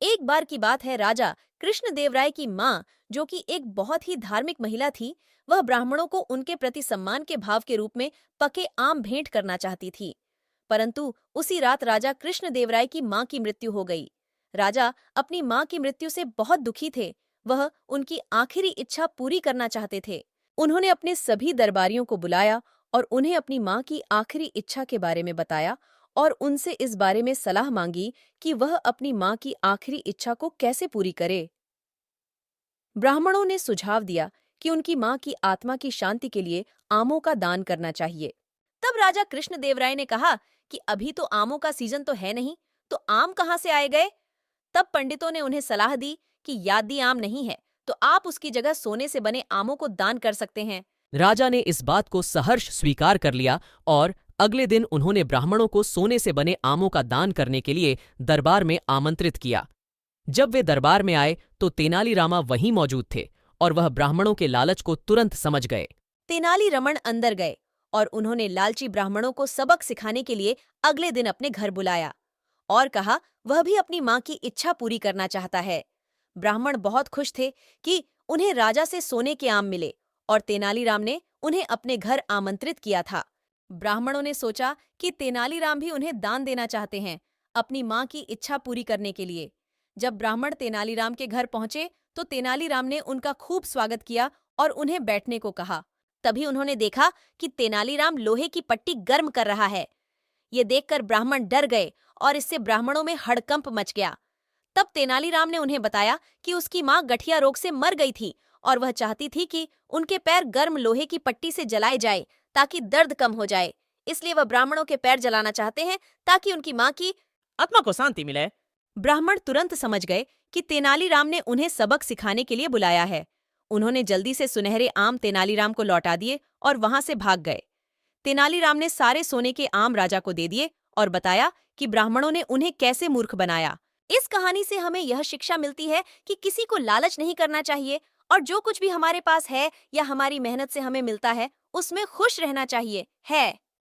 एक बार की बात है, राजा कृष्णदेवराय की माँ, जो कि एक बहुत ही धार्मिक महिला थी, वह ब्राह्मणों को उनके प्रति सम्मान के भाव के रूप में पके आम भेंट करना चाहती थी। परंतु उसी रात राजा कृष्णदेवराय की माँ की मृत्यु हो गई। राजा अपनी माँ की मृत्यु से बहुत दुखी थे। वह उनकी आखिरी इच्छा पूरी करना चाहते थे। उन्होंने अपने सभी दरबारियों को बुलाया और उन्हें अपनी माँ की आखिरी इच्छा के बारे में बताया और उनसे इस बारे में सलाह मांगी कि वह अपनी माँ की आखिरी इच्छा को कैसे पूरी करे। ब्राह्मणों ने सुझाव दिया कि उनकी माँ की आत्मा की शांति के लिए आमों का दान करना चाहिए। तब राजा कृष्णदेवराय ने कहा कि अभी तो आमों का सीजन तो है नहीं, तो आम कहाँ से आए गए। तब पंडितों ने उन्हें सलाह दी कि यादी आम नहीं है, तो आप उसकी जगह सोने से बने आमों को दान कर सकते हैं। राजा ने इस बात को सहर्ष स्वीकार कर लिया और अगले दिन उन्होंने ब्राह्मणों को सोने से बने आमों का दान करने के लिए दरबार में आमंत्रित किया। जब वे दरबार में आए तो तेनालीरामा वहीं मौजूद थे और वह ब्राह्मणों के लालच को तुरंत समझ गए। तेनालीरामन अंदर गए और उन्होंने लालची ब्राह्मणों को सबक सिखाने के लिए अगले दिन अपने घर बुलाया और कहा वह भी अपनी माँ की इच्छा पूरी करना चाहता है। ब्राह्मण बहुत खुश थे कि उन्हें राजा से सोने के आम मिले और तेनालीराम ने उन्हें अपने घर आमंत्रित किया था। ब्राह्मणों ने सोचा कि तेनालीराम भी उन्हें दान देना चाहते हैं, अपनी माँ की इच्छा पूरी करने के लिए। जब ब्राह्मण तेनालीराम के घर पहुंचे तो तेनालीराम ने उनका खूब स्वागत किया और उन्हें बैठने को कहा। तभी उन्होंने देखा कि तेनालीराम लोहे की पट्टी गर्म कर रहा है। ये देखकर ब्राह्मण डर गए और इससे ब्राह्मणों में हड़कंप मच गया। तब तेनालीराम ने उन्हें बताया कि उसकी माँ गठिया रोग से मर गई थी और वह चाहती थी कि उनके पैर गर्म लोहे की पट्टी से जलाए जाए ताकि दर्द कम हो जाए। इसलिए वह ब्राह्मणों के पैर जलाना चाहते हैं ताकि उनकी माँ की आत्मा को शांति मिले। ब्राह्मण तुरंत समझ गए कि तेनालीराम ने उन्हें सबक सिखाने के लिए बुलाया है। उन्होंने जल्दी से सुनहरे आम तेनालीराम को लौटा दिए और वहां से भाग गए। तेनालीराम ने सारे सोने के आम राजा को दे दिए और बताया कि ब्राह्मणों ने उन्हें कैसे मूर्ख बनाया। इस कहानी से हमें यह शिक्षा मिलती है कि किसी को लालच नहीं करना चाहिए और जो कुछ भी हमारे पास है या हमारी मेहनत से हमें मिलता है, उसमें खुश रहना चाहिए है।